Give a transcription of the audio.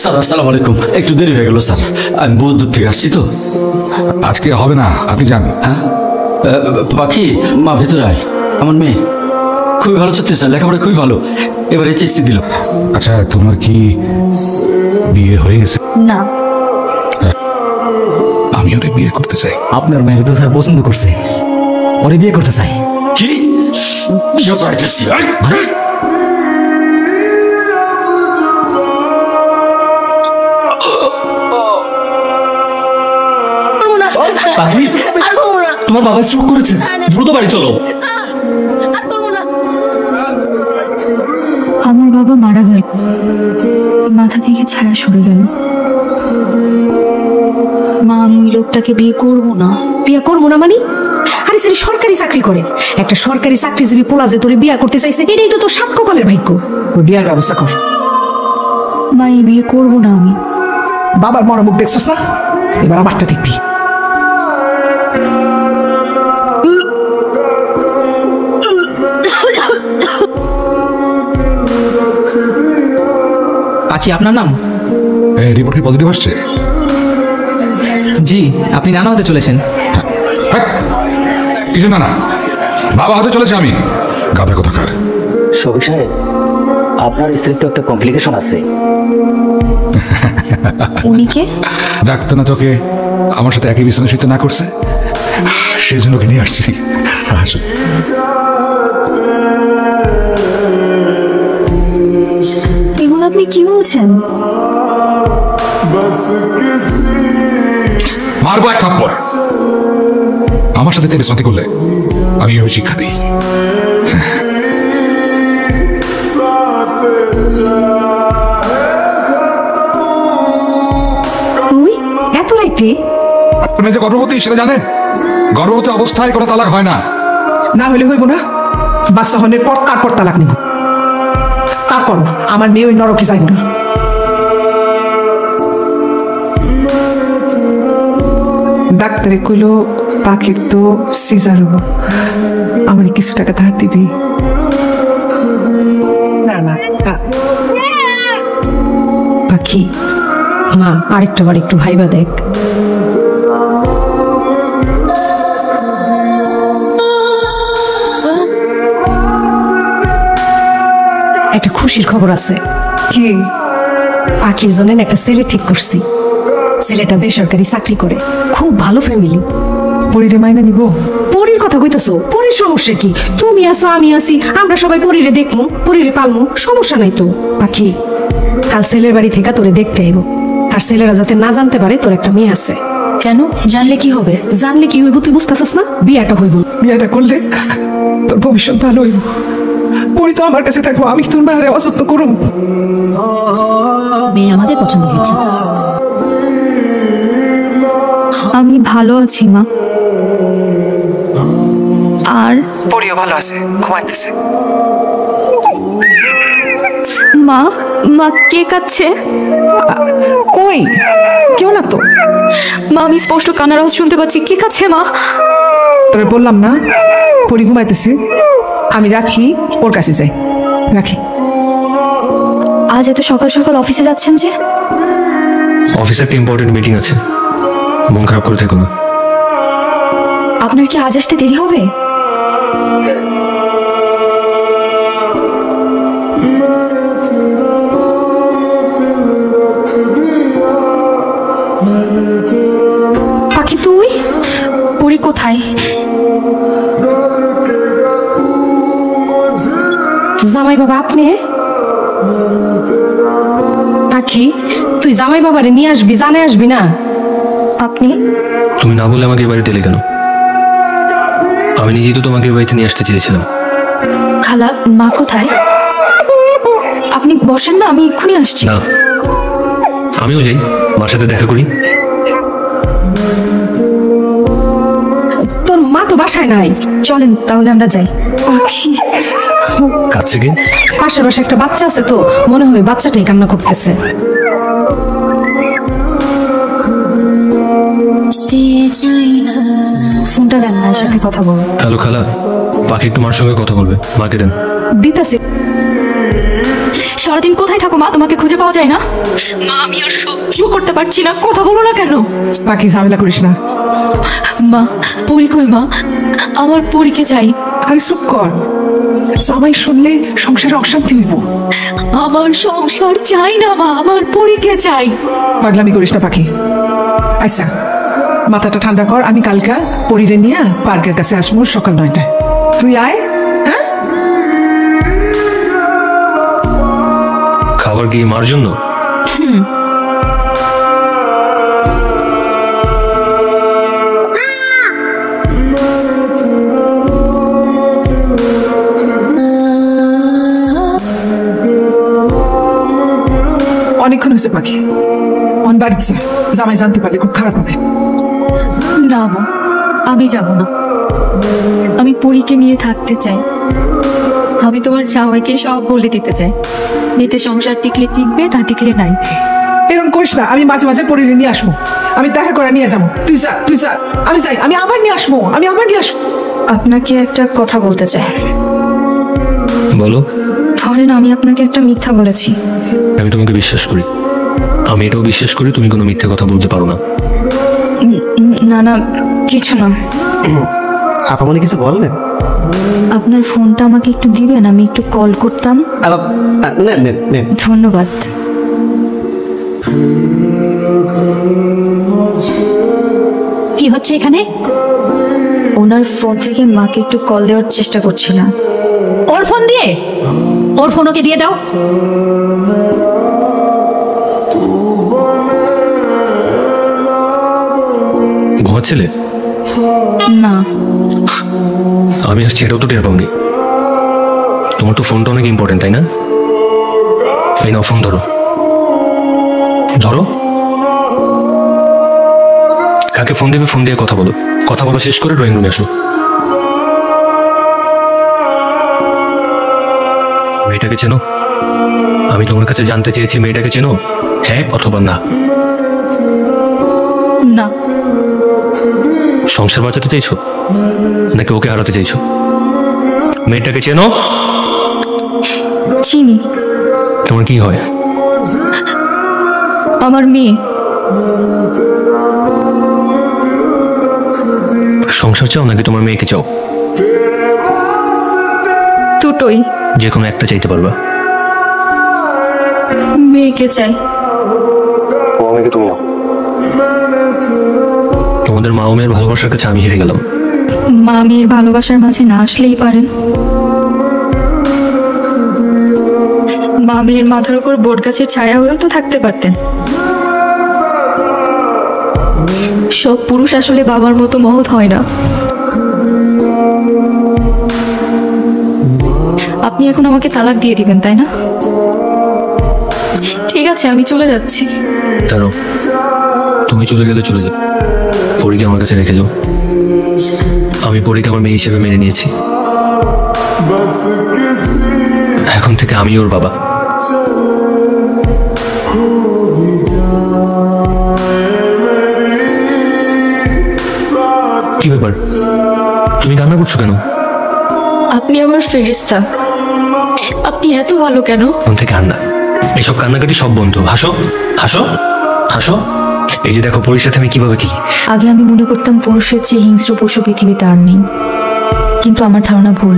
Sir আসসালামু আলাইকুম, একটু দেরি হয়ে গেল স্যার, আমি বহু দূর থেকে আসছি তো। আজকে হবে না, আপনি যান। হ্যাঁ পাখি, মা ভেতরে আয়। আমার মেয়ে খুবই ভালো চলতে স্যার, লেখাপড়া খুবই ভালো, এবার এইচএসসি দিল। আচ্ছা, তোমার কি বিয়ে হয়ে গেছে? না। আমি ওরে বিয়ে করতে চাই। আপনার মেয়েকে তো স্যার পছন্দ করছে, ওরে বিয়ে করতে চাই। কি বিয়ে করাইতেছি? পাখি, তোমার বাবা স্ট্রোক করেছে, দ্রুত বাড়ি চলো। আমার বাবা মারা গেল, মাথা থেকে ছায়া সরে গেল। মা, আমি ওই লোকটাকে বিয়ে করবো না। বিয়ে করবো না মানে? আরে সে সরকারি চাকরি করে, একটা সরকারি চাকরিজীবী পোলা যে তোরে বিয়ে করতে চাইছে, এটাই তো তোর সাত কপালের ভাগ্য। তোর বিয়ার ব্যবস্থা কর। মা, এই বিয়ে করবো না আমি। বাবার মরা মুখ দেখছস না, এবার আমারটা দেখবি। পাখি, আপনার নাম? রিপোর্ট কি পজিটিভ আসছে? জি, আপনি নানা হতে চলেছেন। কিছু না, বাবা হতে চলেছে আমি। গাধা কোথাকার। শফিক সাহেব, আপনার স্ত্রীর তো একটা কমপ্লিকেশন আছে। উনি কে? ডাক্তার না তোকে আমার সাথে একই বিছানা শুতে না করছে, সেই জন্য ওকে নিয়ে আসছি। এগুলো আপনি কি বলছেন? মারবো এক থাপ্পড়। আমার সাথে তেলিসমাতি করলে আমি এভাবে শিক্ষা দিই। তুই এত রাইতে? আপনি যে গর্ভবতী সেটা জানেন? গর্ভবতী অবস্থায় কোনো তালাক হয় না। না হলে হইব না, বাচ্চা হনের পর তারপর তালাক নিব। তারপর আমার মেয়ে ওই নরকে যাইব না। ডাক্তারে কইল পাখির তো সিজার হবো, আমার কিছু টাকা ধার দিবি? পাখি, মা আরেকটা বার একটু ভাইবা দেখ। একটা খুশির খবর আছে। কি? পাখির জন্য একটা ছেলে ঠিক করছি। ছেলেটা বেসরকারি চাকরি করে, খুব ভালো ফ্যামিলি। পরিরে মাইনা নিব? পরীর কথা কইতেছো? পরীর সমস্যা কি? তুমি আছো, আমি আছি, আমরা সবাই পরীরে দেখমু, পরীরে পালমু, সমস্যা নাই তো। পাখি, কাল ছেলের বাড়ি থেকে তোরে দেখতে আইব, আর ছেলেরা যাতে না জানতে পারে তোর একটা মেয়ে আছে। কেন? জানলে কি হবে? জানলে কি হইব তুই বুঝতেছস না? বিয়াটা হইব। বিয়েটা করলে তোর ভবিষ্যৎ ভালো হইব। পরি তো আমার কাছে থাকবো, আমি তোর মায়ের অযত্ন করুম। মেয়ে আমাদের পছন্দ হয়েছে। আমি ভালো আছি মা, আর পরিও ভালো আছে, ঘুমাইতেছে। মা, মা কে কাচ্ছে? কই? কেউ না তো। মা, আমি স্পষ্ট কান্নার আওয়াজ শুনতে পাচ্ছি। কে কাচ্ছে মা? তোরে বললাম না পরি ঘুমাইতেছে, আমি রাখি, ওর কাছে যাই। রাখি। আজ এত সকাল সকাল অফিসে যাচ্ছেন যে? অফিসে একটা ইম্পর্টেন্ট মিটিং আছে, মন খারাপ করে থেকো না। আপনার কি আজ আসতে দেরি হবে? পাখি, তুই? পরি কোথায়? জামাই বাবা আপনি? পাখি, তুই জামাই বাবারে নিয়ে আসবি, জানে আসবি না? আপনি? তুমি না বলে আমাকে এ বাড়িতে এলে কেন? আমি নিজেই তো তোমাকে এ বাড়িতে নিয়ে আসতে চেয়েছিলাম। খালা, মা কোথায়? আপনি বসেন না, আমি এক্ষুনি আসছি। না, আমিও যাই, মার সাথে দেখা করি। তোর মা তো বাসায় নাই। চলেন তাহলে আমরা যাই। পাখি, কাছে গিয়ে পাশের বাসায় একটা বাচ্চা আছে তো, মনে হয় বাচ্চাটাই কান্না করতেছে। ফোনটা দেন, মায়ের সাথে কথা বলবো। হ্যালো খালা, পাখি একটু মার সঙ্গে কথা বলবে, মাকে দেন। দিতাছি। সারাদিন কোথায় থাকো মা? তোমাকে খুঁজে পাওয়া যায় না মা। আমি আর সহ্য করতে পারছি না, কথা বলো না কেন? পাখি ঝামেলা করিস না। মা পরি কই মা? আমার পরীকে চাই। আরে চুপ কর, জামাই শুনলে সংসারে অশান্তি হইব। আমার সংসার চাই না মা, আমার পরীকে চাই। পাগলামি করিস না পাখি। আচ্ছা মাথাটা ঠান্ডা কর, আমি কালকা পরিরে নিয়ে পার্কের কাছে আসবো সকাল 9টায়। তুই আয়। হ্যাঁ খাবার কি মার জন্য? অনেকক্ষণ হয়েছে পাখি, অন বাড়িতে জামাই জানতে পারলে খুব খারাপ হবে। না মা, আমি যাব না। আমি পরীকে নিয়ে থাকতে চাই। আমি তোমার জামাইকে সব বলে দিতে চাই। নিতে সংসার টিকলে টিকবে, না টিকলে নাই। এরকম করিস না, আমি মাঝে মাঝে পরিরে নিয়ে আসবো। আমি দেখা করে নিয়ে যাবো। তুই যা, তুই যা, আমি যাই। আমি আবার নিয়ে আসবো, আমি আবার নিয়ে আসবো। আপনাকে একটা কথা বলতে চাই। বলো। ধরেন আমি আপনাকে একটা মিথ্যা বলেছি। আমি তোমাকে বিশ্বাস করি, আমি এটাও বিশ্বাস করি তুমি কোনো মিথ্যে কথা বলতে পারো না। না না, কিছু না। আপা মনে কিছু বলবেন? আপনার ফোনটা আমাকে একটু দিবেন, আমি একটু কল করতাম। নেন নেন নেন। ধন্যবাদ। কি হচ্ছে এখানে? ওনার ফোন থেকে মাকে একটু কল দেওয়ার চেষ্টা করছিলাম। ওর ফোন দিয়ে? ওর ফোন ওকে দিয়ে দাও। ঘুমাচ্ছিলে? না, আমি আসছি এটাও তো টের পাওনি। তোমার তো ফোনটা অনেক ইম্পর্টেন্ট, তাই না? এই নাও ফোন, ধরো ধরো। কাকে ফোন দেবে? ফোন দিয়ে কথা বলো। কথা বলা শেষ করে ড্রয়িং রুমে আসো। মেয়েটাকে চেনো? আমি তোমার কাছে জানতে চেয়েছি মেয়েটাকে চেনো, হ্যাঁ অথবা না? না। সংসার বাঁচাতে চাইছো নাকি ওকে হারাতে চাইছো? মেয়েটাকে চেনো? চিনি। তোমার কি হয়? আমার মেয়ে। সংসার চাও নাকি তোমার মেয়েকে চাও? দুটোই। যে কোনো একটা চাইতে পারবা। মেয়েকে চাই। ও আমাকে তুমি নাও। তোমাদের মা ও মেয়ের ভালোবাসার কাছে আমি হেরে গেলাম। মা মেয়ের ভালোবাসার মাঝে না আসলেই পারেন। মা মেয়ের মাথার উপর বট গাছের ছায়া হয়েও তো থাকতে পারতেন। সব পুরুষ আসলে বাবার মতো মহৎ হয় না। আপনি এখন আমাকে তালাক দিয়ে দিবেন, তাই না? ঠিক আছে, আমি চলে যাচ্ছি। দাঁড়াও, তুমি চলে গেলে চলে যাও, পরীকে আমার কাছে রেখে যাও। আমি পরীকে আমার মেয়ে হিসেবে মেনে নিয়েছি। এখন থেকে আমি ওর বাবা। কি ব্যাপার, তুমি কান্না করছো কেন? আপনি আমার ফেরেশতা। আপনি এত ভালো কেন? এখন থেকে কান্না, এইসব কান্নাকাটি সব বন্ধু। হাসো হাসো হাসো। এই যে দেখো পরীর সাথে আমি কিভাবে কি। আগে আমি মনে করতাম পুরুষের চেয়ে হিংস্র পশু পৃথিবীতে আর নেই, কিন্তু আমার ধারণা ভুল।